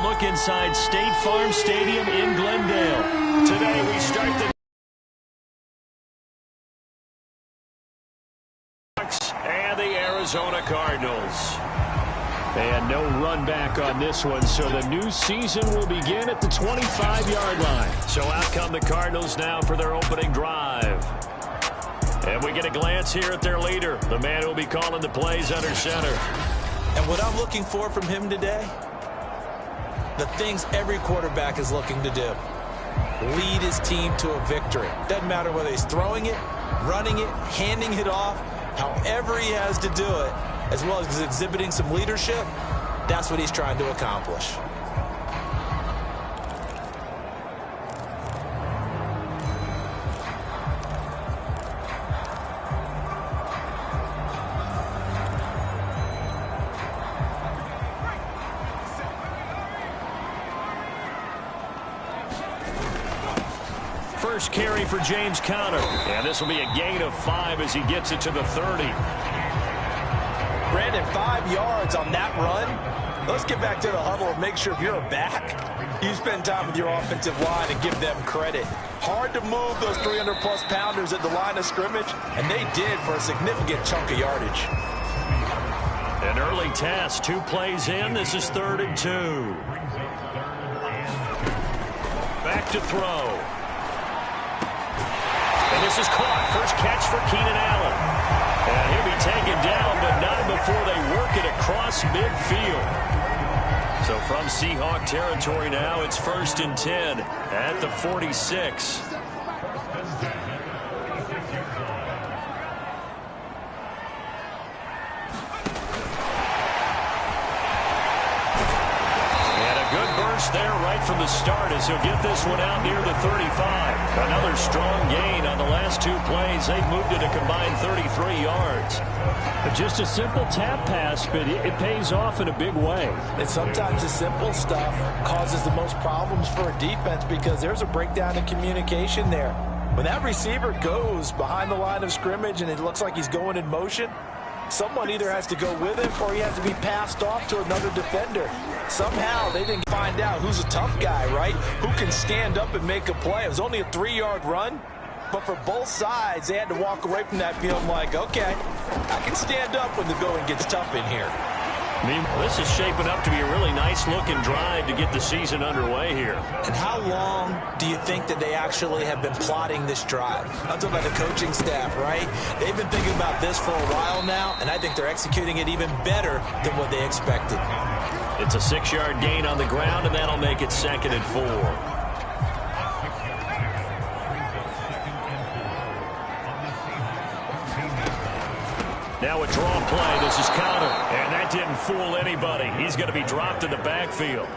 look inside State Farm Stadium in Glendale. Today we start the and the Arizona Cardinals. And no run back on this one, so the new season will begin at the 25-yard line. So out come the Cardinals now for their opening drive. And we get a glance here at their leader, the man who will be calling the plays under center. And what I'm looking for from him today, the things every quarterback is looking to do. Lead his team to a victory. Doesn't matter whether he's throwing it, running it, handing it off, however he has to do it, as well as exhibiting some leadership, that's what he's trying to accomplish. First carry for James Conner. And this will be a gain of 5 as he gets it to the 30. Brandon, 5 yards on that run. Let's get back to the huddle and make sure if you're a back, you spend time with your offensive line and give them credit. Hard to move those 300-plus pounders at the line of scrimmage, and they did for a significant chunk of yardage. An early test, 2 plays in. This is 3rd and 2. Back to throw. And this is caught. First catch for Keenan Allen. And he'll be taken down, but not before they work it across midfield. So from Seahawk territory now, it's 1st and 10 at the 46. There right from the start as he'll get this one out near the 35. Another strong gain on the last 2 plays. They've moved it a combined 33 yards. Just a simple tap pass, but it pays off in a big way. And sometimes the simple stuff causes the most problems for a defense because there's a breakdown in communication there. When that receiver goes behind the line of scrimmage and it looks like he's going in motion, someone either has to go with him or he has to be passed off to another defender. Somehow they didn't find out who's a tough guy, right? Who can stand up and make a play. It was only a 3-yard run, but for both sides, they had to walk away from that field like, okay, I can stand up when the going gets tough in here. This is shaping up to be a really nice-looking drive to get the season underway here. And how long do you think that they actually have been plotting this drive? I'm talking about the coaching staff, right? They've been thinking about this for a while now, and I think they're executing it even better than what they expected. It's a 6-yard gain on the ground, and that'll make it 2nd and 4. Now a draw play. This is Conner. And that didn't fool anybody. He's going to be dropped in the backfield.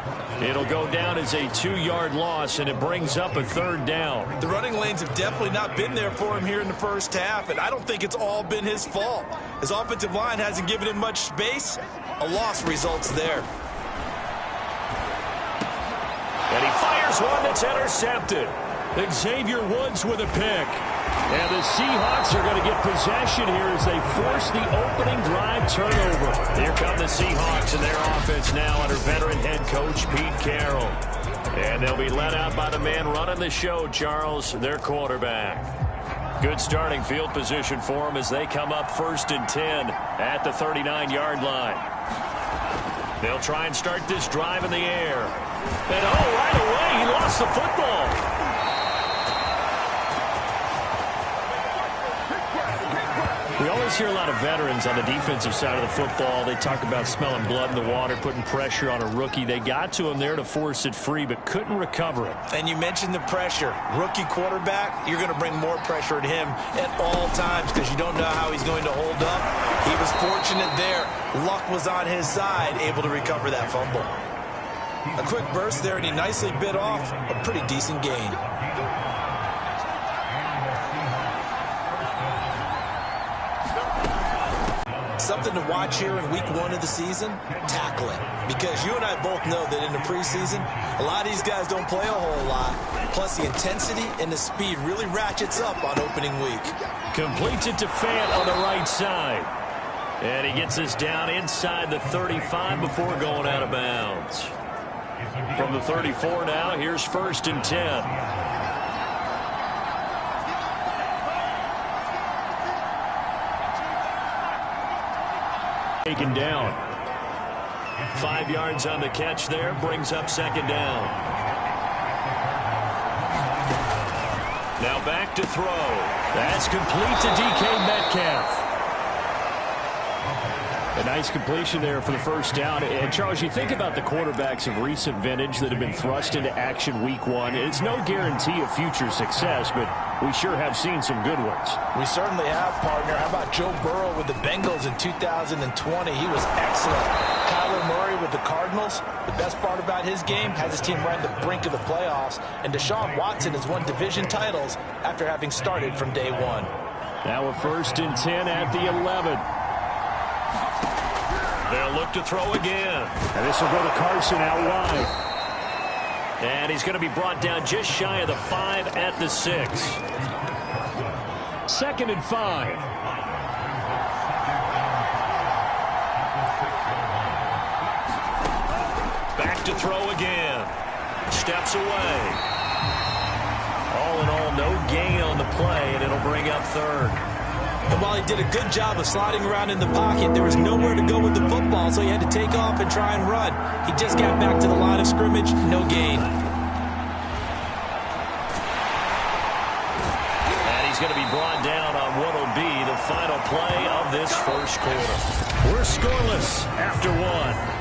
It'll go down as a 2-yard loss, and it brings up a 3rd down. The running lanes have definitely not been there for him here in the first half, and I don't think it's all been his fault. His offensive line hasn't given him much space. A loss results there. And he fires one that's intercepted. Xavier Woods with a pick. And the Seahawks are going to get possession here as they force the opening drive turnover. Here come the Seahawks and their offense now under veteran head coach Pete Carroll. And they'll be led out by the man running the show, Charles, their quarterback. Good starting field position for them as they come up 1st and 10 at the 39-yard line. They'll try and start this drive in the air. And right away, he lost the football. We always hear a lot of veterans on the defensive side of the football. They talk about smelling blood in the water, putting pressure on a rookie. They got to him there to force it free, but couldn't recover it. And you mentioned the pressure. Rookie quarterback, you're going to bring more pressure at him at all times because you don't know how he's going to hold up. He was fortunate there. Luck was on his side, able to recover that fumble. A quick burst there, and he nicely bit off a pretty decent gain. Something to watch here in week 1 of the season, tackling. Because you and I both know that in the preseason, a lot of these guys don't play a whole lot. Plus, the intensity and the speed really ratchets up on opening week. Completes it to Fant on the right side. And he gets us down inside the 35 before going out of bounds. From the 34 now, here's 1st and 10. Taken down. 5 yards on the catch there, brings up 2nd down. Now back to throw. That's complete to DK Metcalf. A nice completion there for the 1st down. And, Charles, you think about the quarterbacks of recent vintage that have been thrust into action week 1. It's no guarantee of future success, but we sure have seen some good ones. We certainly have, partner. How about Joe Burrow with the Bengals in 2020? He was excellent. Kyler Murray with the Cardinals. The best part about his game, has his team right on the brink of the playoffs. And Deshaun Watson has won division titles after having started from day 1. Now a 1st and 10 at the 11. They'll look to throw again. And this will go to Carson out wide. And he's going to be brought down just shy of the 5 at the 6. 2nd and 5. Back to throw again. Steps away. All in all, no gain on the play, and it'll bring up 3rd. And while he did a good job of sliding around in the pocket, there was nowhere to go with the football, so he had to take off and try and run. He just got back to the line of scrimmage, no gain. And he's going to be brought down on what will be the final play of this 1st quarter. We're scoreless after 1.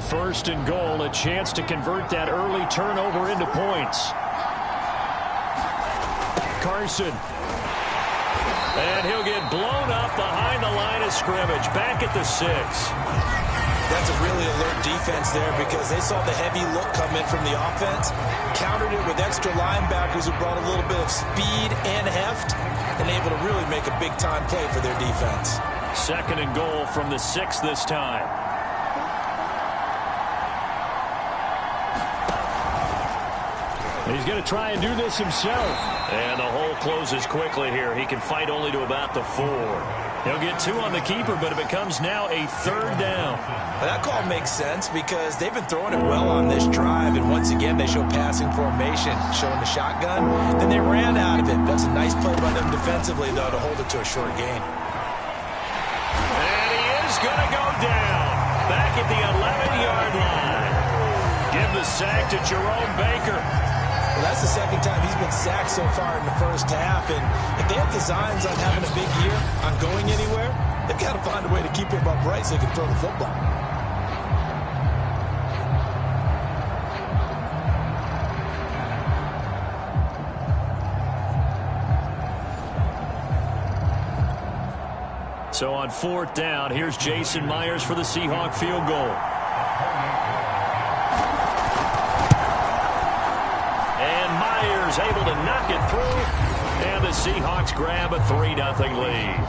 1st and goal, a chance to convert that early turnover into points. Carson. And he'll get blown up behind the line of scrimmage, back at the 6. That's a really alert defense there because they saw the heavy look come in from the offense, countered it with extra linebackers who brought a little bit of speed and heft, and able to really make a big-time play for their defense. 2nd and goal from the 6 this time. He's going to try and do this himself. And the hole closes quickly here. He can fight only to about the 4. He'll get 2 on the keeper, but it becomes now a 3rd down. Well, that call makes sense because they've been throwing it well on this drive, and once again they show passing formation, showing the shotgun. Then they ran out of it. That's a nice play by them defensively, though, to hold it to a short gain. And he is going to go down back at the 11-yard line. Give the sack to Jerome Baker. Well, that's the 2nd time he's been sacked so far in the 1st half, and if they have designs on having a big year, on going anywhere, they've got to find a way to keep him upright so they can throw the football. So on 4th down, here's Jason Myers for the Seahawk field goal. Able to knock it through, and the Seahawks grab a 3-0 lead.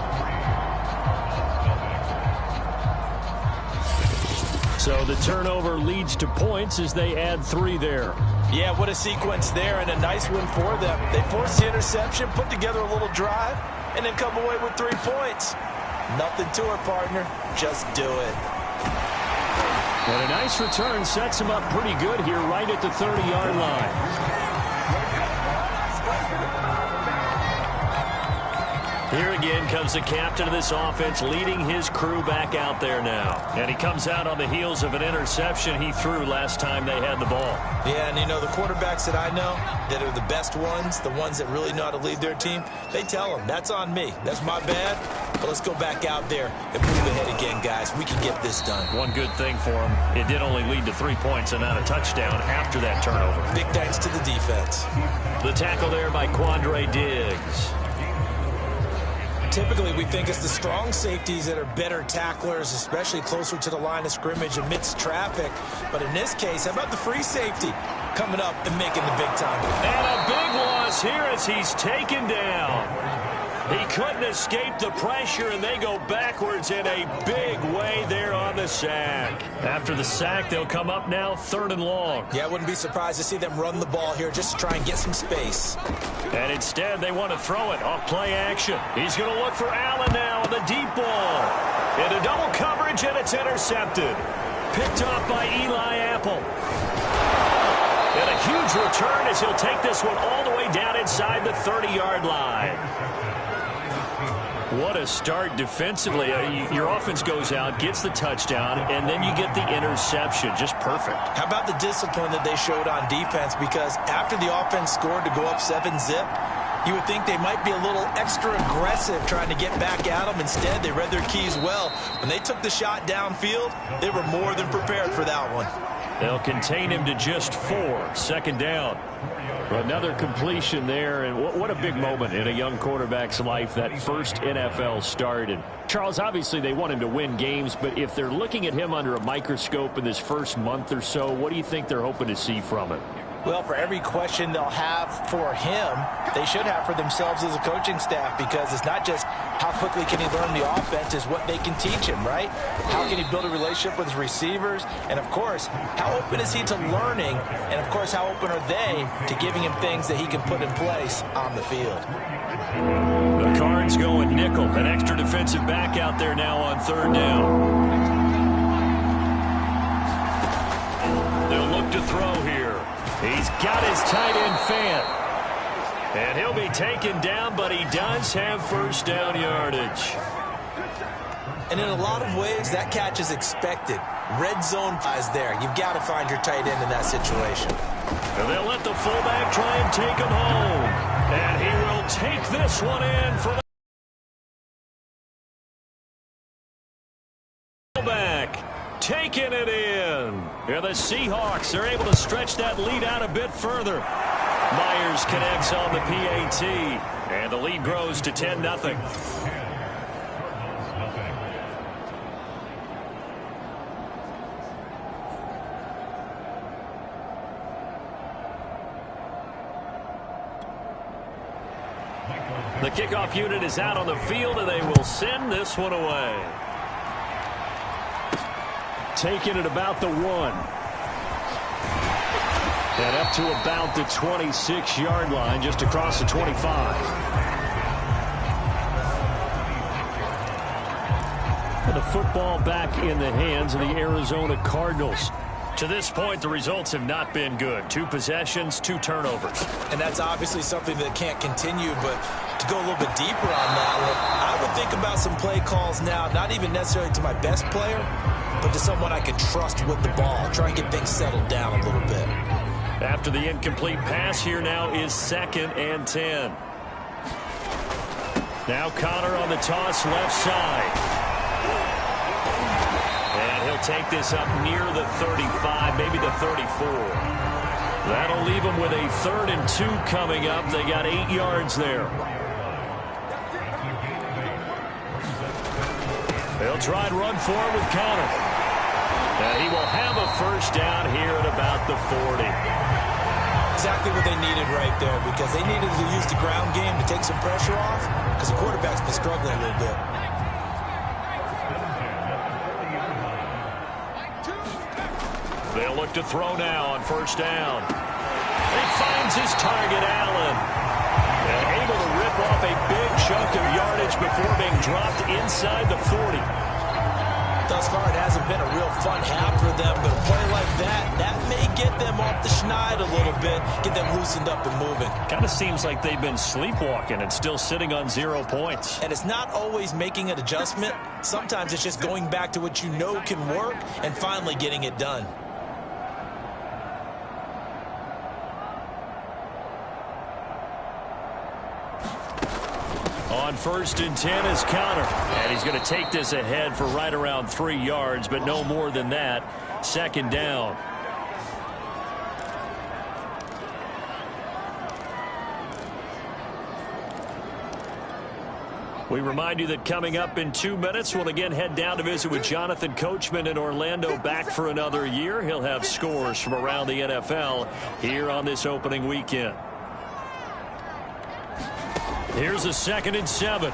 So the turnover leads to points as they add 3 there. Yeah, what a sequence there, and a nice one for them. They forced the interception, put together a little drive, and then come away with 3 points. Nothing to it, partner. Just do it. And a nice return sets him up pretty good here right at the 30-yard line. Here again comes the captain of this offense, leading his crew back out there now. And he comes out on the heels of an interception he threw last time they had the ball. Yeah, and you know, the quarterbacks that I know that are the best ones, the ones that really know how to lead their team, they tell them, that's on me. That's my bad. But let's go back out there and move ahead again, guys. We can get this done. One good thing for him, it did only lead to 3 points and not a touchdown after that turnover. Big thanks to the defense. The tackle there by Quandre Diggs. Typically, we think it's the strong safeties that are better tacklers, especially closer to the line of scrimmage amidst traffic. But in this case, how about the free safety coming up and making the big time? And a big loss here as he's taken down. He couldn't escape the pressure, and they go backwards in a big way there on the sack. After the sack, they'll come up now 3rd and long. Yeah, I wouldn't be surprised to see them run the ball here just to try and get some space. And instead, they want to throw it off play action. He's going to look for Allen now on the deep ball. Into double coverage, and it's intercepted. Picked off by Eli Apple. And a huge return as he'll take this one all the way down inside the 30-yard line. What a start defensively. Your offense goes out, gets the touchdown, and then you get the interception. Just perfect. How about the discipline that they showed on defense? Because after the offense scored to go up 7-zip, you would think they might be a little extra aggressive trying to get back at them. Instead, they read their keys well. When they took the shot downfield, they were more than prepared for that one. They'll contain him to just 4. 2nd down. Another completion there, and what a big moment in a young quarterback's life, that first NFL start. And Charles, obviously they want him to win games, but if they're looking at him under a microscope in this first month or so, what do you think they're hoping to see from him? Well, for every question they'll have for him, they should have for themselves as a coaching staff, because it's not just how quickly can he learn the offense, it's what they can teach him, right? How can he build a relationship with his receivers? And, of course, how open is he to learning? And, of course, how open are they to giving him things that he can put in place on the field? The Cards going nickel. An extra defensive back out there now on 3rd down. They'll look to throw here. He's got his tight end Fant. And he'll be taken down, but he does have first down yardage. And in a lot of ways, that catch is expected. Red zone is there. You've got to find your tight end in that situation. And they'll let the fullback try and take him home. And he will take this one in for the fullback. Taking it in. And the Seahawks are able to stretch that lead out a bit further. Myers connects on the PAT. And the lead grows to 10-0. The kickoff unit is out on the field, and they will send this one away. Taking it about the 1. And up to about the 26-yard line, just across the 25. And the football back in the hands of the Arizona Cardinals. To this point, the results have not been good. 2 possessions, 2 turnovers. And that's obviously something that can't continue, but to go a little bit deeper on that one, I would think about some play calls now, not even necessarily to my best player, but to someone I can trust with the ball. Try and get things settled down a little bit. After the incomplete pass, here now is 2nd and 10. Now Connor on the toss left side. And he'll take this up near the 35, maybe the 34. That'll leave him with a 3rd and 2 coming up. They got 8 yards there. They'll try and run forward with Connor. And he will have a first down here at about the 40. Exactly what they needed right there, because they needed to use the ground game to take some pressure off, because the quarterback's been struggling a little bit. They'll look to throw now on first down. He finds his target, Allen. And able to rip off a big chunk of yardage before being dropped inside the 40. Thus far, it hasn't been a real fun half for them, but a play like that may get them off the schneid a little bit, get them loosened up and moving. Kind of seems like they've been sleepwalking and still sitting on 0 points. And it's not always making an adjustment. Sometimes it's just going back to what you know can work and finally getting it done. On 1st and 10 is Connor. And he's going to take this ahead for right around 3 yards, but no more than that. 2nd down. We remind you that coming up in 2 minutes, we'll again head down to visit with Jonathan Coachman in Orlando, back for another year. He'll have scores from around the NFL here on this opening weekend. Here's a 2nd and 7.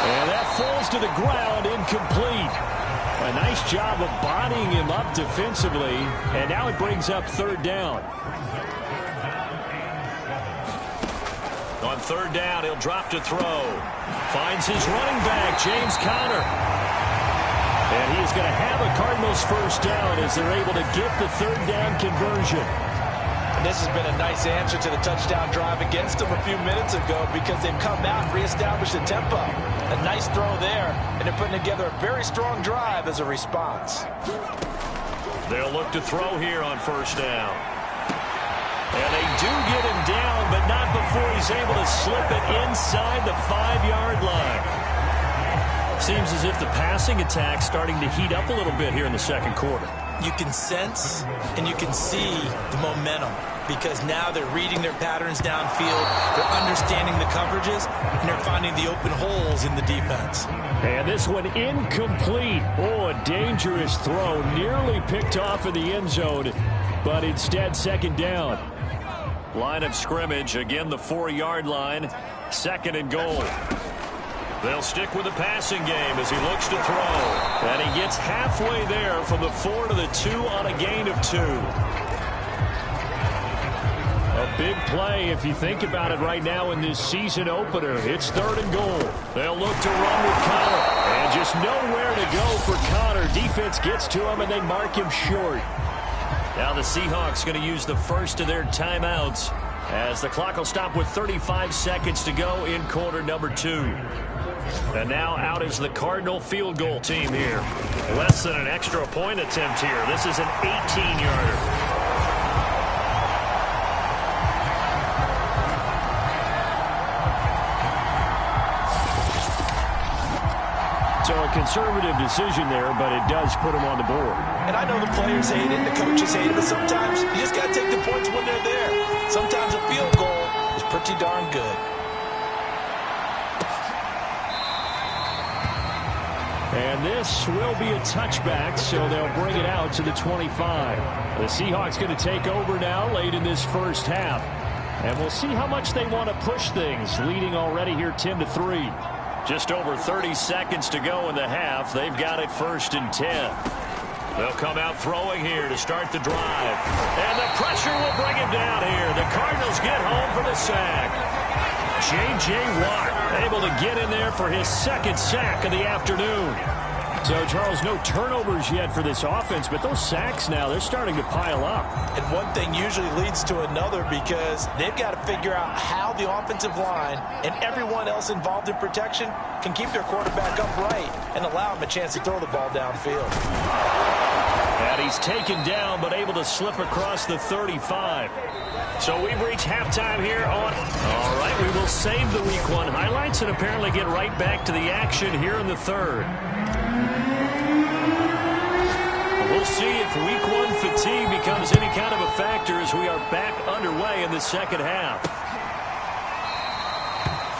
And that falls to the ground, incomplete. A nice job of bodying him up defensively, and now it brings up 3rd down. On 3rd down, he'll drop to throw. Finds his running back, James Conner. And he's going to have a Cardinals 1st down as they're able to get the 3rd down conversion. And this has been a nice answer to the touchdown drive against them a few minutes ago because they've come out and reestablished the tempo. A nice throw there, and they're putting together a very strong drive as a response. They'll look to throw here on 1st down. And they do get him down, but not before he's able to slip it inside the 5-yard line. Seems as if the passing attack's starting to heat up a little bit here in the 2nd quarter. You can sense and you can see the momentum because now they're reading their patterns downfield, they're understanding the coverages, and they're finding the open holes in the defense. And this one incomplete. Oh, a dangerous throw. Nearly picked off in the end zone, but instead 2nd down. Line of scrimmage, again the 4-yard line, 2nd and goal. They'll stick with the passing game as he looks to throw. And he gets halfway there from the 4 to the 2 on a gain of 2. A big play if you think about it right now in this season opener. It's 3rd and goal. They'll look to run with Conner. And just nowhere to go for Conner. Defense gets to him and they mark him short. Now the Seahawks going to use the first of their timeouts as the clock will stop with 35 seconds to go in quarter number 2. And now out is the Cardinal field goal team here. Less than an extra point attempt here. This is an 18-yarder. So a conservative decision there, but it does put him on the board. And I know the players hate it, the coaches hate it, but sometimes you just got to take the points when they're there. Sometimes a field goal is pretty darn good. And this will be a touchback, so they'll bring it out to the 25. The Seahawks going to take over now late in this first half. And we'll see how much they want to push things, leading already here 10-3. Just over 30 seconds to go in the half. They've got it 1st and 10. They'll come out throwing here to start the drive. And the pressure will bring him down here. The Cardinals get home for the sack. J.J. Watt able to get in there for his 2nd sack of the afternoon. So, Charles, no turnovers yet for this offense, but those sacks now, they're starting to pile up. And one thing usually leads to another because they've got to figure out how the offensive line and everyone else involved in protection can keep their quarterback upright and allow him a chance to throw the ball downfield. And he's taken down but able to slip across the 35. So we've reached halftime here on... All right, we will save the Week 1 highlights and apparently get right back to the action here in the 3rd. We'll see if Week 1 fatigue becomes any kind of a factor as we are back underway in the 2nd half.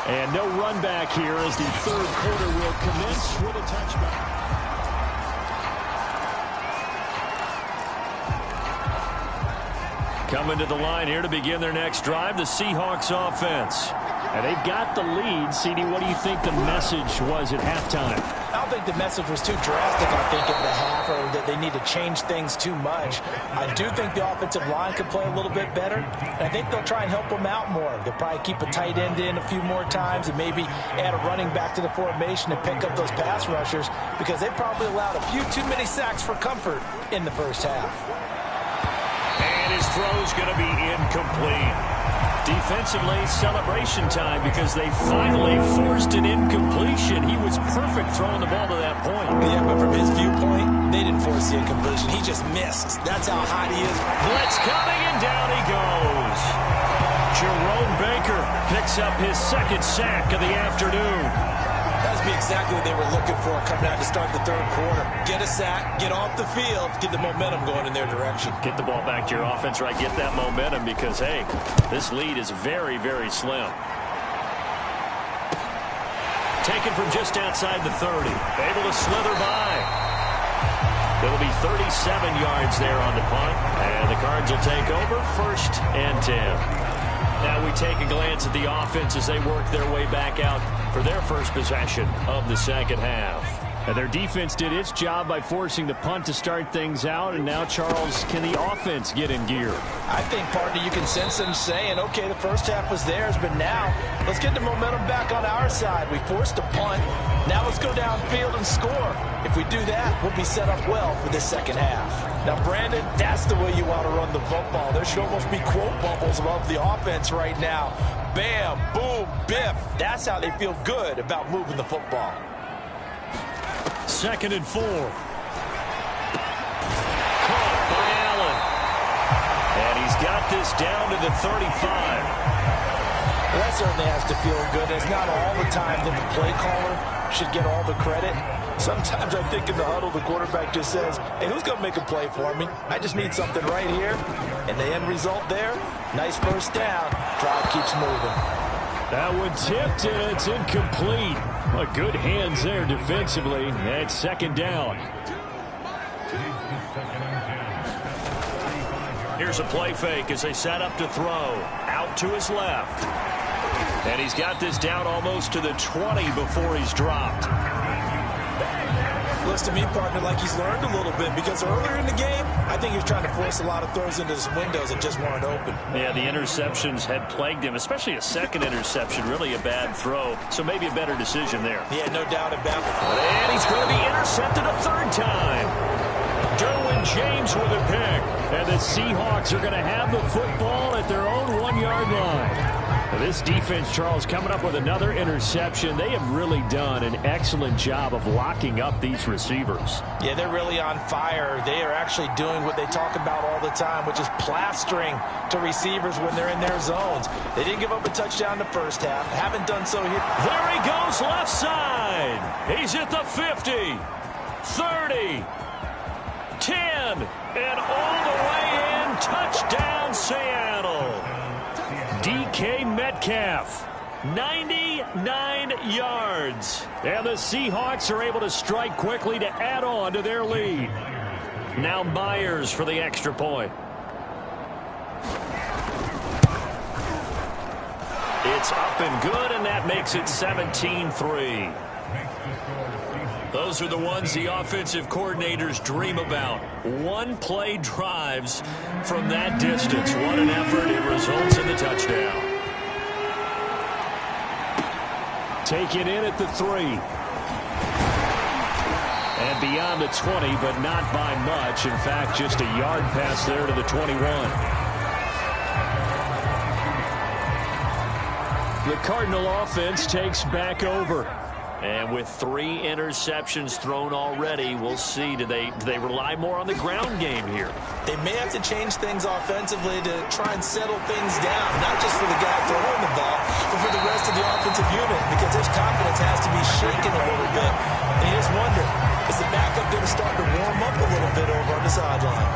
And no run back here as the 3rd quarter will commence with a touchback. Coming to the line here to begin their next drive, the Seahawks offense. And they've got the lead. CD, what do you think the message was at halftime? I don't think the message was too drastic, I think, at the half, or that they need to change things too much. I do think the offensive line could play a little bit better, and I think they'll try and help them out more. They'll probably keep a tight end in a few more times and maybe add a running back to the formation and pick up those pass rushers because they probably allowed a few too many sacks for comfort in the first half. And his throw's going to be incomplete. Defensively, celebration time because they finally forced an incompletion. He was perfect throwing the ball to that point. Yeah, but from his viewpoint, they didn't force the incompletion. He just missed. That's how hot he is. Blitz coming, and down he goes. Jerome Baker picks up his 2nd sack of the afternoon. That would be exactly what they were looking for coming out to start the 3rd quarter. Get a sack, get off the field, get the momentum going in their direction. Get the ball back to your offense, right? Get that momentum because, hey, this lead is very, very slim. Taken from just outside the 30. Able to slither by. It'll be 37 yards there on the punt. And the Cards will take over 1st and 10. Now we take a glance at the offense as they work their way back out for their first possession of the second half. And their defense did its job by forcing the punt to start things out. And now, Charles, can the offense get in gear? I think, partner, you can sense them saying, okay, the first half was theirs, but now let's get the momentum back on our side. We forced a punt. Now let's go downfield and score. If we do that, we'll be set up well for the second half. Now, Brandon, that's the way you want to run the football. There should almost be quote bubbles above the offense right now. Bam, boom, biff. That's how they feel good about moving the football. 2nd and 4. Caught by Allen. And he's got this down to the 35. Well, that certainly has to feel good. It's not all the time that the play caller should get all the credit. Sometimes I think in the huddle, the quarterback just says, hey, who's going to make a play for me? I just need something right here. And the end result there, nice first down. Drive keeps moving. That one tipped, and it's incomplete. Well, good hands there defensively. And 2nd down. Here's a play fake as they set up to throw. Out to his left. And he's got this down almost to the 20 before he's dropped. Looks to me, partner, like he's learned a little bit, because earlier in the game, I think he was trying to force a lot of throws into some windows that just weren't open. Yeah, the interceptions had plagued him, especially a second interception, really a bad throw. So maybe a better decision there. Yeah, no doubt about it. And he's going to be intercepted a 3rd time. Derwin James with a pick. And the Seahawks are going to have the football at their own 1-yard line. This defense, Charles, coming up with another interception. They have really done an excellent job of locking up these receivers. Yeah, they're really on fire. They are actually doing what they talk about all the time, which is plastering to receivers when they're in their zones. They didn't give up a touchdown the first half. Haven't done so here. There he goes, left side. He's at the 50, 30, 10, and all the way in. Touchdown, Seattle. DK Metcalf, 99 yards. And the Seahawks are able to strike quickly to add on to their lead. Now Myers for the extra point. It's up and good, and that makes it 17-3. Those are the ones the offensive coordinators dream about. One-play drives from that distance. What an effort. It results in the touchdown. Taken in at the 3. And beyond the 20, but not by much. In fact, just a yard pass there to the 21. The Cardinal offense takes back over. And with 3 interceptions thrown already, we'll see. Do they rely more on the ground game here? They may have to change things offensively to try and settle things down, not just for the guy throwing the ball, but for the rest of the offensive unit, because his confidence has to be shaken a little bit. And you just wonder, is the backup going to start to warm up a little bit over on the sideline?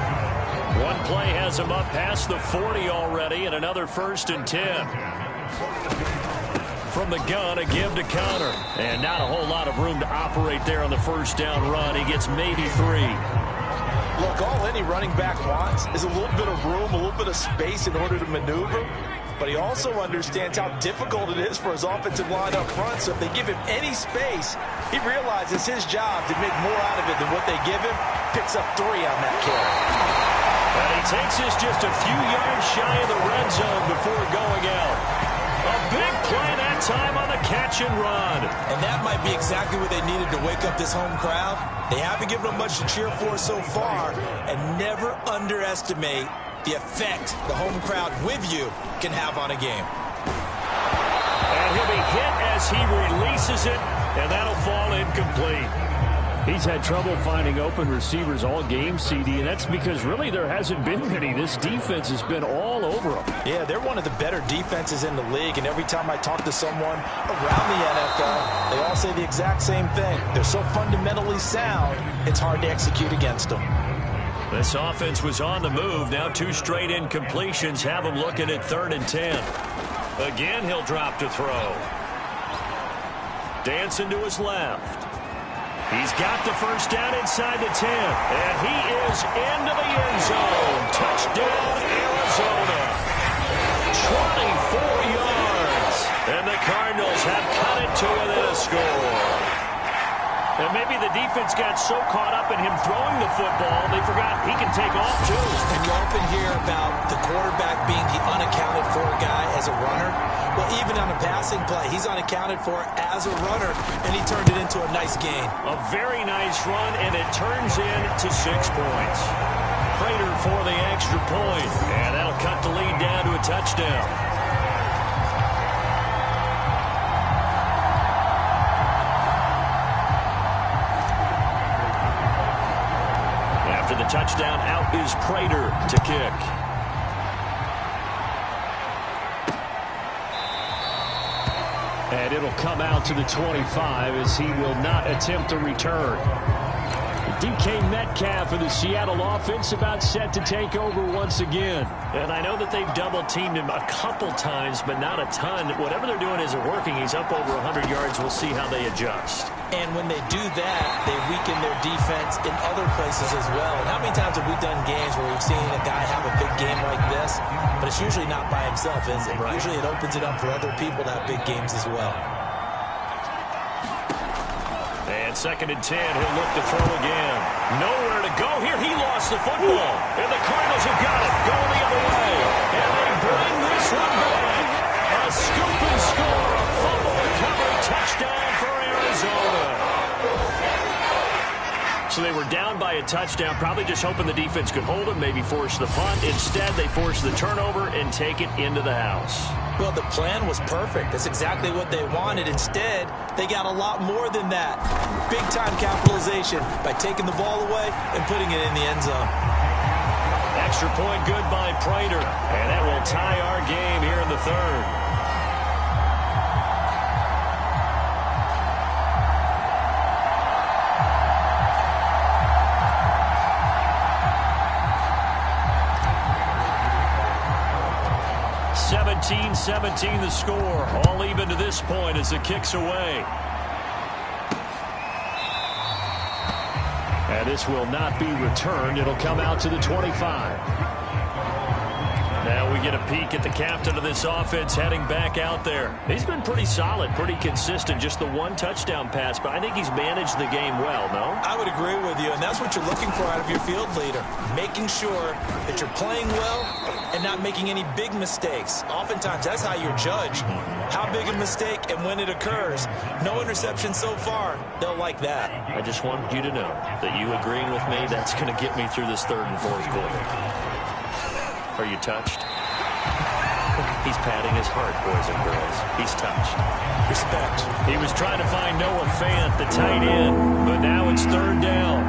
One play has him up past the 40 already, and another 1st and 10. From the gun, a give to Connor. And not a whole lot of room to operate there on the first down run. He gets maybe 3. Look, all any running back wants is a little bit of room, a little bit of space in order to maneuver. But he also understands how difficult it is for his offensive line up front. So if they give him any space, he realizes his job to make more out of it than what they give him. Picks up 3 on that carry. And he takes us just a few yards shy of the red zone before going out. A big play that time on the catch and run. And that might be exactly what they needed to wake up this home crowd. They haven't given them much to cheer for so far. And never underestimate the effect the home crowd with you can have on a game. And he'll be hit as he releases it, and that'll fall incomplete. He's had trouble finding open receivers all game, CD, and that's because really there hasn't been many. This defense has been all over them. Yeah, they're one of the better defenses in the league, and every time I talk to someone around the NFL, they all say the exact same thing. They're so fundamentally sound, it's hard to execute against them. This offense was on the move. Now 2 straight incompletions have him looking at 3rd and 10. Again, he'll drop to throw. Dancing to his left. He's got the first down inside the 10. And he is into the end zone. Touchdown, Arizona. 24 maybe the defense got so caught up in him throwing the football, they forgot he can take off, too. And you often hear about the quarterback being the unaccounted-for guy as a runner. Well, even on a passing play, he's unaccounted for as a runner, and he turned it into a nice gain. A very nice run, and it turns into 6 points. Prater for the extra point, and that'll cut the lead down to a touchdown. After the touchdown, out is Prater to kick. And it'll come out to the 25 as he will not attempt a return. DK Metcalf of the Seattle offense about set to take over once again. And I know that they've double-teamed him a couple times, but not a ton. Whatever they're doing isn't working. He's up over 100 yards. We'll see how they adjust. And when they do that, they weaken their defense in other places as well. And how many times have we done games where we've seen a guy have a big game like this, but it's usually not by himself, is it? Right. Usually it opens it up for other people to have big games as well. And 2nd and 10, he'll look to throw again. Nowhere to go here. He lost the football. And the Cardinals have got it. Going the other way. And they bring this one back. A scoop and score. A fumble recovery touchdown for Arizona. So they were down by a touchdown, probably just hoping the defense could hold them, maybe force the punt. Instead, they force the turnover and take it into the house. Well, the plan was perfect. That's exactly what they wanted. Instead, they got a lot more than that. Big-time capitalization by taking the ball away and putting it in the end zone. Extra point good by Prater. And that will tie our game here in the 3rd. (17-17) the score. All even to this point as the kick's away. And this will not be returned. It'll come out to the 25. Now we get a peek at the captain of this offense heading back out there. He's been pretty solid, pretty consistent. Just the 1 touchdown pass, but I think he's managed the game well, no? I would agree with you, and that's what you're looking for out of your field leader. Making sure that you're playing well and not making any big mistakes. Oftentimes, that's how you're judged. How big a mistake and when it occurs. No interception so far. They'll like that. I just wanted you to know that you agreeing with me, that's going to get me through this 3rd and 4th quarter. Are you touched? He's patting his heart, boys and girls. He's touched. Respect. He was trying to find Noah Fant, the tight end, but now it's 3rd down.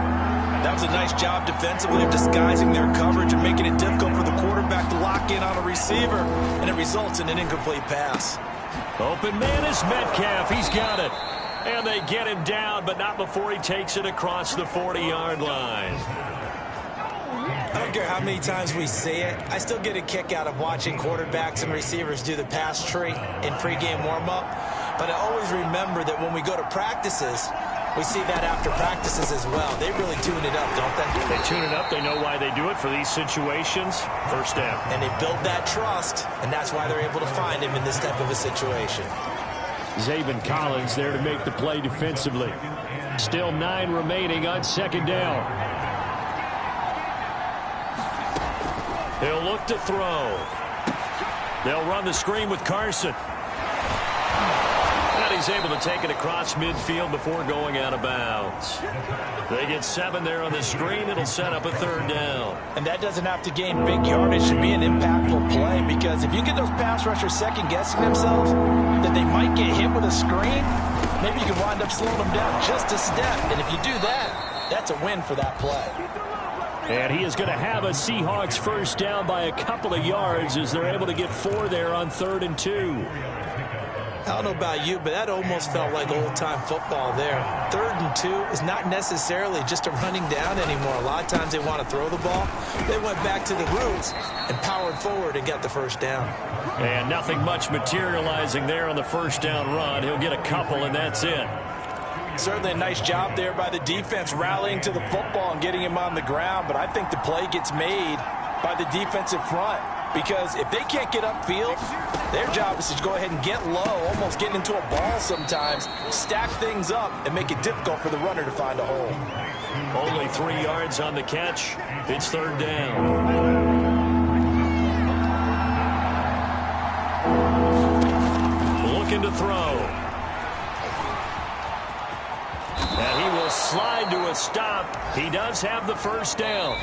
That was a nice job defensively of disguising their coverage and making it difficult for the quarterback to lock in on a receiver, and it results in an incomplete pass. Open man is Metcalf. He's got it. And they get him down, but not before he takes it across the 40-yard line. I don't care how many times we see it. I still get a kick out of watching quarterbacks and receivers do the pass tree in pregame warm-up. But I always remember that when we go to practices, we see that after practices as well. They really tune it up, don't they? They tune it up. They know why they do it for these situations. 1st down. And they build that trust, and that's why they're able to find him in this type of a situation. Zaven Collins there to make the play defensively. Still 9 remaining on 2nd down. He'll look to throw. They'll run the screen with Carson. And he's able to take it across midfield before going out of bounds. They get 7 there on the screen. It'll set up a 3rd down. And that doesn't have to gain big yardage to be an impactful play, because if you get those pass rushers second-guessing themselves that they might get hit with a screen, maybe you can wind up slowing them down just a step. And if you do that, that's a win for that play. And he is going to have a Seahawks 1st down by a couple of yards as they're able to get 4 there on 3rd and 2. I don't know about you, but that almost felt like old-time football there. 3rd and 2 is not necessarily just a running down anymore. A lot of times they want to throw the ball. They went back to the roots and powered forward and got the 1st down. And nothing much materializing there on the 1st down run. He'll get a couple, and that's it. Certainly a nice job there by the defense rallying to the football and getting him on the ground, but I think the play gets made by the defensive front. because if they can't get upfield, their job is to go ahead and get low, almost getting into a ball sometimes, stack things up, and make it difficult for the runner to find a hole. Only 3 yards on the catch. It's third down. Looking to throw. And he will slide to a stop. He does have the first down.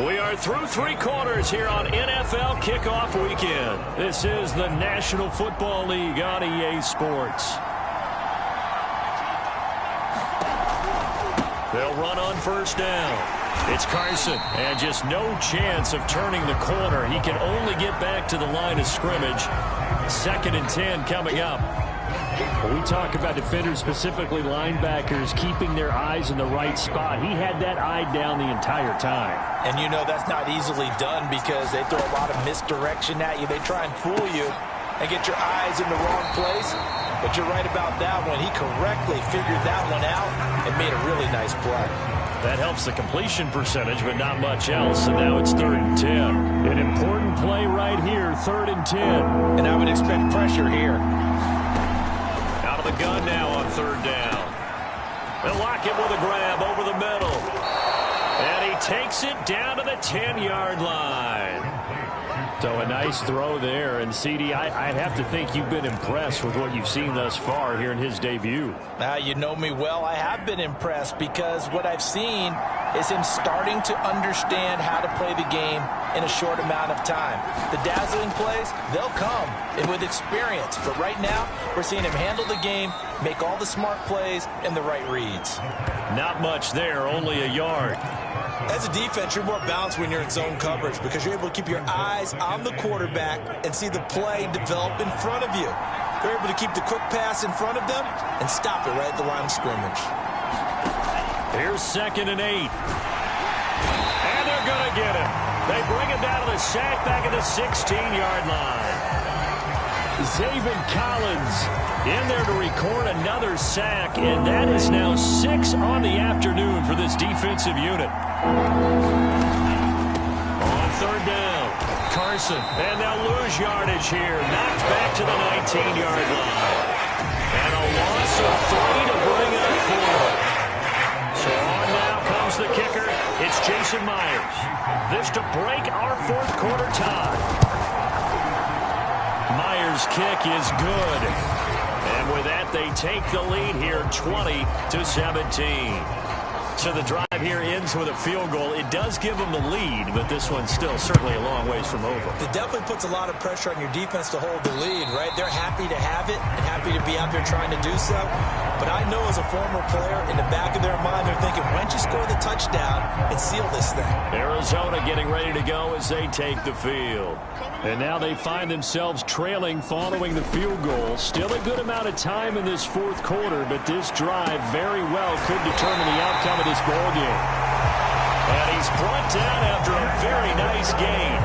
We are through 3 quarters here on NFL Kickoff Weekend. This is the National Football League on EA Sports. They'll run on first down. It's Carson, and just no chance of turning the corner. He can only get back to the line of scrimmage. 2nd and 10 coming up. When we talk about defenders, specifically linebackers, keeping their eyes in the right spot, he had that eye down the entire time. And you know that's not easily done because they throw a lot of misdirection at you. They try and fool you and get your eyes in the wrong place. But you're right about that one. He correctly figured that one out and made a really nice play. That helps the completion percentage, but not much else. And now it's 3rd and 10. An important play right here, 3rd and 10. And I would expect pressure here. Out of the gun now on 3rd down. They'll lock him with a grab over the middle. And he takes it down to the 10-yard line. So a nice throw there. And, CD, I'd have to think you've been impressed with what you've seen thus far here in his debut. Now, you know me well. I have been impressed because what I've seen is him starting to understand how to play the game in a short amount of time. The dazzling plays, they'll come and with experience. But right now, we're seeing him handle the game, make all the smart plays, and the right reads. Not much there, only a yard. As a defense, you're more balanced when you're in zone coverage because you're able to keep your eyes on the quarterback and see the play develop in front of you. They're able to keep the quick pass in front of them and stop it right at the line of scrimmage. Here's 2nd and 8. And they're going to get him. They bring him down to the sack back at the 16-yard line. Zaven Collins in there to record another sack, and that is now 6 on the afternoon for this defensive unit. On 3rd down, Carson, and they'll lose yardage here. Knocked back to the 19-yard line. And a loss of 3 to bring up 4. So on now comes the kicker. It's Jason Myers. This to break our 4th quarter tie. Myers' kick is good. And with that, they take the lead here 20-17. So the drive here ends with a field goal. It does give them the lead, but this one's still certainly a long ways from over. It definitely puts a lot of pressure on your defense to hold the lead, right? They're happy to have it and happy to be out there trying to do so. But I know as a former player, in the back of their mind, they're thinking, why don't you score the touchdown and seal this thing? Arizona getting ready to go as they take the field. And now they find themselves trailing following the field goal. Still a good amount of time in this 4th quarter, but this drive very well could determine the outcome of this ball game. And he's brought down after a very nice gain.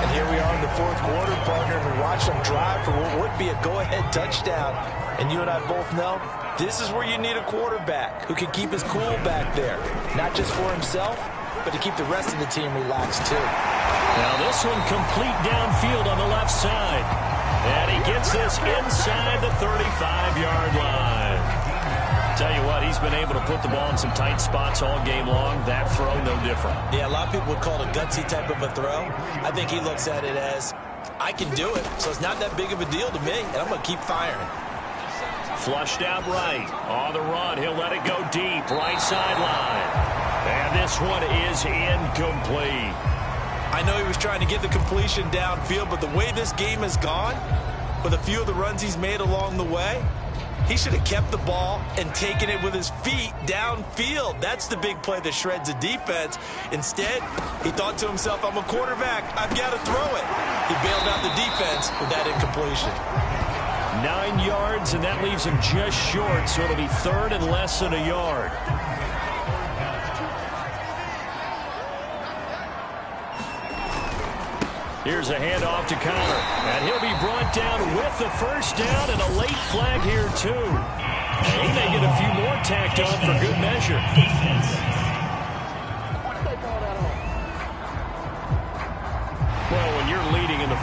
And here we are in the 4th quarter, partner, and we watch them drive for what would be a go-ahead touchdown. And you and I both know this is where you need a quarterback who can keep his cool back there, not just for himself, but to keep the rest of the team relaxed too. Now this one complete downfield on the left side. And he gets this inside the 35-yard line. Tell you what, he's been able to put the ball in some tight spots all game long. That throw, no different. Yeah, a lot of people would call it a gutsy type of a throw. I think he looks at it as, I can do it, so it's not that big of a deal to me, and I'm going to keep firing. Flushed out right. On the run, he'll let it go deep. Right sideline. And this one is incomplete. I know he was trying to get the completion downfield, but the way this game has gone, with a few of the runs he's made along the way, he should have kept the ball and taken it with his feet downfield. That's the big play that shreds the defense. Instead, he thought to himself, I'm a quarterback. I've got to throw it. He bailed out the defense with that incompletion. 9 yards, and that leaves him just short, so it'll be 3rd and less than a yard. Here's a handoff to Connor, and he'll be brought down with the first down and a late flag here, too. He may get a few more tacked on for good measure. Well,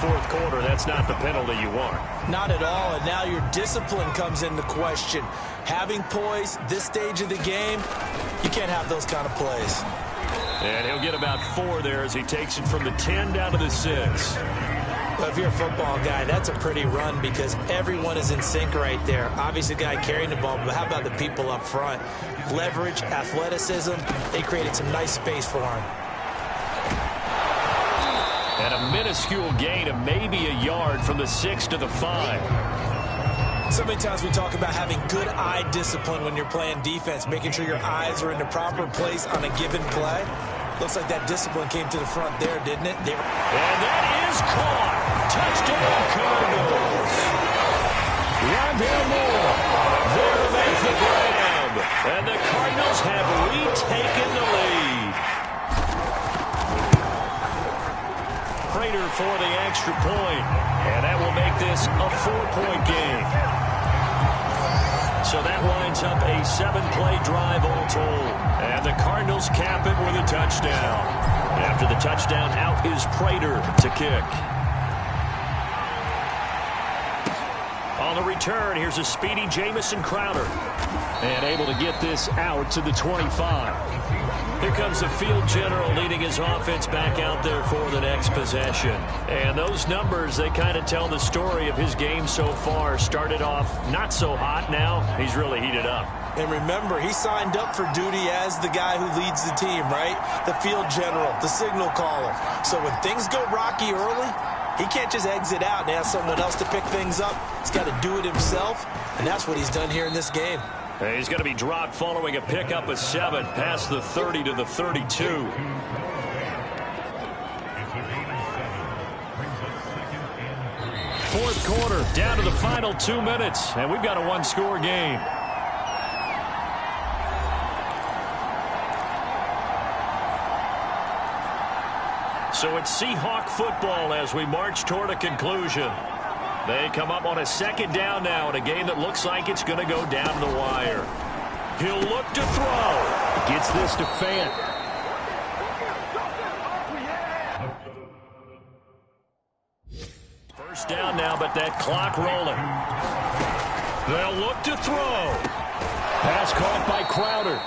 fourth quarter, that's not the penalty you want. Not at all, and now your discipline comes into question. Having poise this stage of the game, you can't have those kind of plays. And he'll get about 4 there as he takes it from the 10 down to the 6. Well, if you're a football guy, that's a pretty run because everyone is in sync right there. Obviously, the guy carrying the ball, but how about the people up front? Leverage, athleticism, they created some nice space for him. And a minuscule gain of maybe a yard from the 6 to the 5. So many times we talk about having good eye discipline when you're playing defense, making sure your eyes are in the proper place on a given play. Looks like that discipline came to the front there, didn't it? And that is caught. Touchdown, Cardinals. Rondale Moore there to make the grab. And the Cardinals have retaken the lead. Prater for the extra point. And that will make this a 4-point game. So that winds up a 7-play drive all told. And the Cardinals cap it with a touchdown. After the touchdown, out is Prater to kick. On the return, here's a speedy Jamison Crowder. And able to get this out to the 25. Here comes the field general leading his offense back out there for the next possession. And those numbers, they kind of tell the story of his game so far. Started off not so hot. Now he's really heated up. And remember, he signed up for duty as the guy who leads the team, right? The field general, the signal caller. So when things go rocky early, he can't just exit out and ask someone else to pick things up. He's got to do it himself, and that's what he's done here in this game. He's going to be dropped following a pickup of 7 past the 30 to the 32. Fourth quarter, down to the final 2 minutes, and we've got a 1-score game. So it's Seahawk football as we march toward a conclusion. They come up on a 2nd down now in a game that looks like it's going to go down the wire. He'll look to throw. Gets this to Fant. First down now, but that clock rolling. They'll look to throw. Pass caught by Crowder.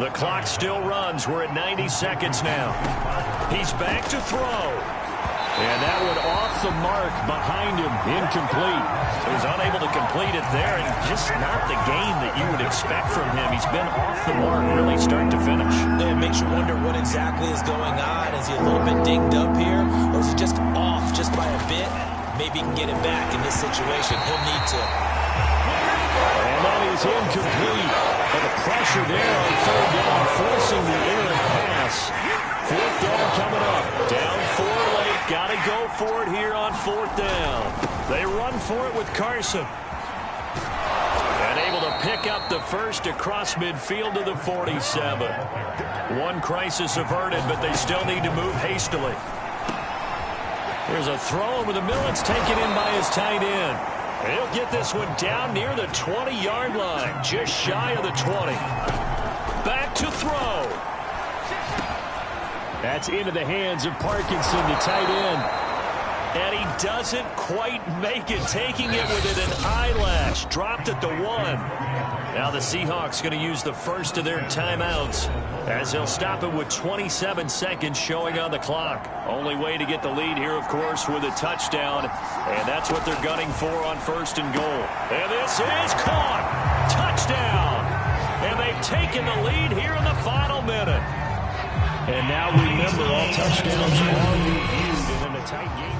The clock still runs. We're at 90 seconds now. He's back to throw. And that one off the mark behind him, incomplete. So he's unable to complete it there, and just not the game that you would expect from him. He's been off the mark really start to finish. It makes you wonder what exactly is going on. Is he a little bit dinged up here, or is he just off just by a bit? Maybe he can get it back in this situation. He'll need to. And that is incomplete. And the pressure there on 3rd down, forcing the errant pass. 4th down coming up. Down 4 late. Got to go for it here on 4th down. They run for it with Carson. And able to pick up the first across midfield to the 47. One crisis averted, but they still need to move hastily. There's a throw over the middle. It's taken in by his tight end. He'll get this one down near the 20-yard line, just shy of the 20. Back to throw. That's into the hands of Parkinson, the tight end. And he doesn't quite make it, taking it within an eyelash. Dropped at the 1. Now the Seahawks going to use the first of their timeouts as they'll stop it with 27 seconds showing on the clock. Only way to get the lead here, of course, with a touchdown. And that's what they're gunning for on 1st and goal. And this is caught. Touchdown. And they've taken the lead here in the final minute. And now remember, all touchdowns are reviewed in a tight game.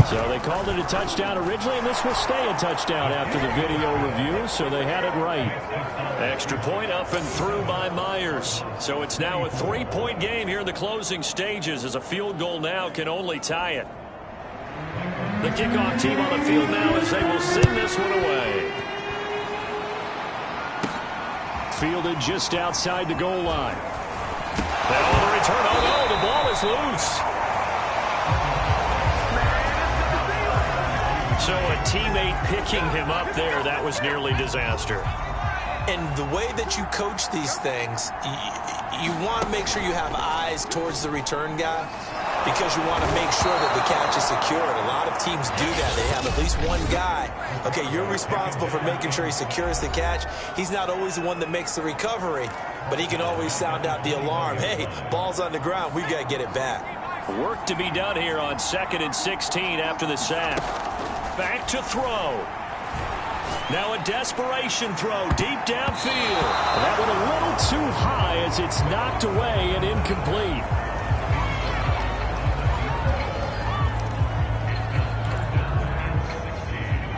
So they called it a touchdown originally, and this will stay a touchdown after the video review, so they had it right. Extra point up and through by Myers. So it's now a 3-point game here in the closing stages, as a field goal now can only tie it. The kickoff team on the field now as they will send this one away. Fielded just outside the goal line. Now on the return. Oh, no, the ball is loose. So a teammate picking him up there, that was nearly disaster. And the way that you coach these things, you want to make sure you have eyes towards the return guy because you want to make sure that the catch is secured. A lot of teams do that. They have at least one guy. Okay, you're responsible for making sure he secures the catch. He's not always the one that makes the recovery, but he can always sound out the alarm. Hey, ball's on the ground. We've got to get it back. Work to be done here on 2nd and 16 after the sack. Back to throw. Now a desperation throw deep downfield. That one a little too high as it's knocked away and incomplete.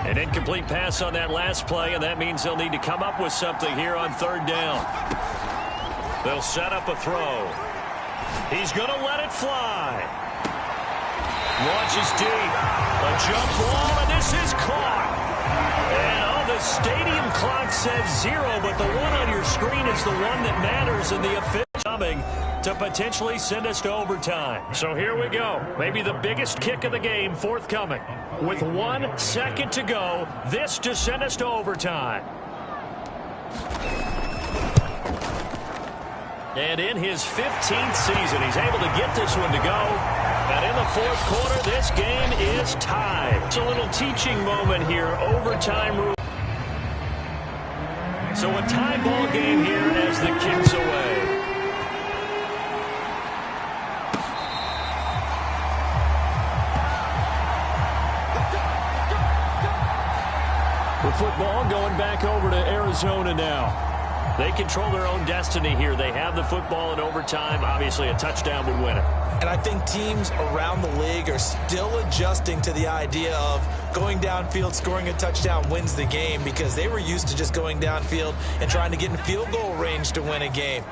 An incomplete pass on that last play, and that means they'll need to come up with something here on 3rd down. They'll set up a throw. He's going to let it fly. Launches deep. A jump ball, and this is caught. And the stadium clock says 0, but the one on your screen is the one that matters, and the official coming to potentially send us to overtime. So here we go. Maybe the biggest kick of the game forthcoming. With 1 second to go, this to send us to overtime. And in his 15th season, he's able to get this one to go. And in the 4th quarter, this game is tied. It's a little teaching moment here. Overtime rule. So a tie ball game here as the kick's away. The football going back over to Arizona now. They control their own destiny here. They have the football in overtime. Obviously, a touchdown would win it. And I think teams around the league are still adjusting to the idea of going downfield, scoring a touchdown wins the game because they were used to just going downfield and trying to get in field goal range to win a game.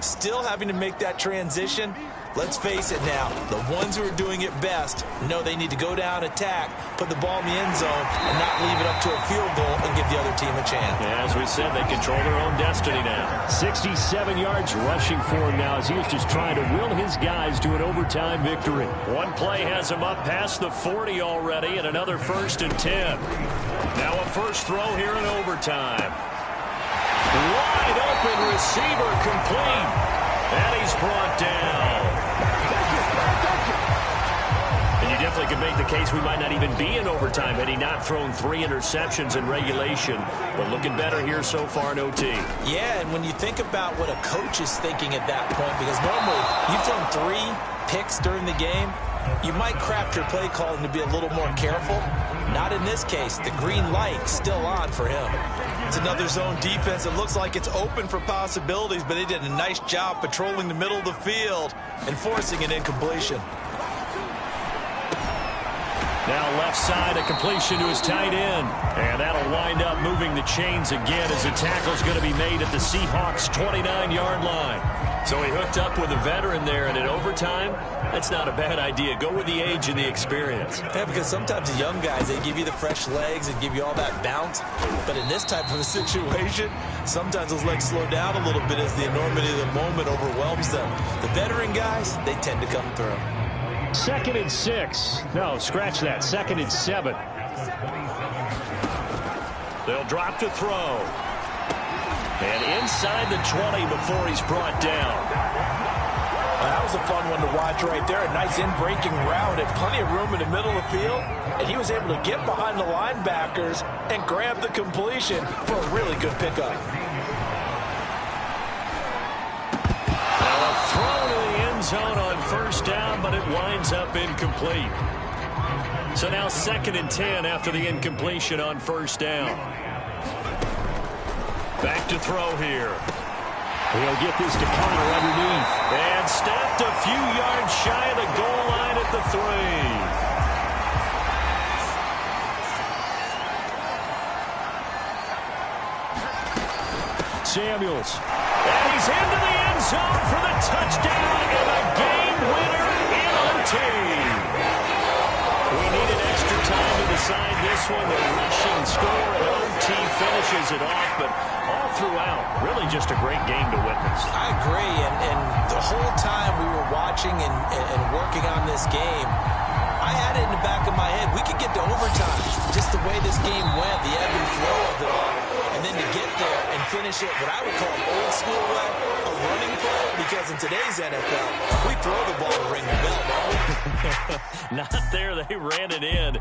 Still having to make that transition. Let's face it now, the ones who are doing it best know they need to go down, attack, put the ball in the end zone, and not leave it up to a field goal and give the other team a chance. Yeah, as we said, they control their own destiny now. 67 yards rushing for him now as he was just trying to will his guys to an overtime victory. One play has him up past the 40 already, and another 1st and 10. Now a first throw here in overtime. Wide open receiver complete. And he's brought down. And you definitely could make the case we might not even be in overtime had he not thrown 3 interceptions in regulation. But looking better here so far in OT. Yeah, and when you think about what a coach is thinking at that point, because normally you've thrown 3 picks during the game, you might craft your play calling to be a little more careful. Not in this case. The green light still on for him. It's another zone defense. It looks like it's open for possibilities, but they did a nice job patrolling the middle of the field and forcing an incompletion. Now left side, a completion to his tight end. And that'll wind up moving the chains again as the tackle's going to be made at the Seahawks' 29-yard line. So he hooked up with a veteran there, and in overtime, that's not a bad idea. Go with the age and the experience. Yeah, because sometimes the young guys, they give you the fresh legs and give you all that bounce. But in this type of a situation, sometimes those legs slow down a little bit as the enormity of the moment overwhelms them. The veteran guys, they tend to come through. 2nd and 6. No, scratch that. 2nd and 7. They'll drop to throw. And inside the 20 before he's brought down. Well, that was a fun one to watch right there. A nice in-breaking route and plenty of room in the middle of the field. And he was able to get behind the linebackers and grab the completion for a really good pickup. Now a throw to the end zone on 1st down, but it winds up incomplete. So now 2nd and 10 after the incompletion on 1st down. Back to throw here. He'll get this to Connor underneath. And stepped a few yards shy of the goal line at the 3. Samuels. And he's into the end zone for the touchdown and a game winner in OT. We need an extra time to decide this one. The rushing score and OT finishes it off, but all throughout, really just a great game to witness. I agree, and the whole time we were watching and working on this game, I I had it in the back of my head. We could get to overtime. Just the way this game went, the ebb and flow of it all. And then to get there and finish it what I would call an old school way, a running play, because in today's NFL, we throw the ball to ring the bell, don't we? Not there. They ran it in.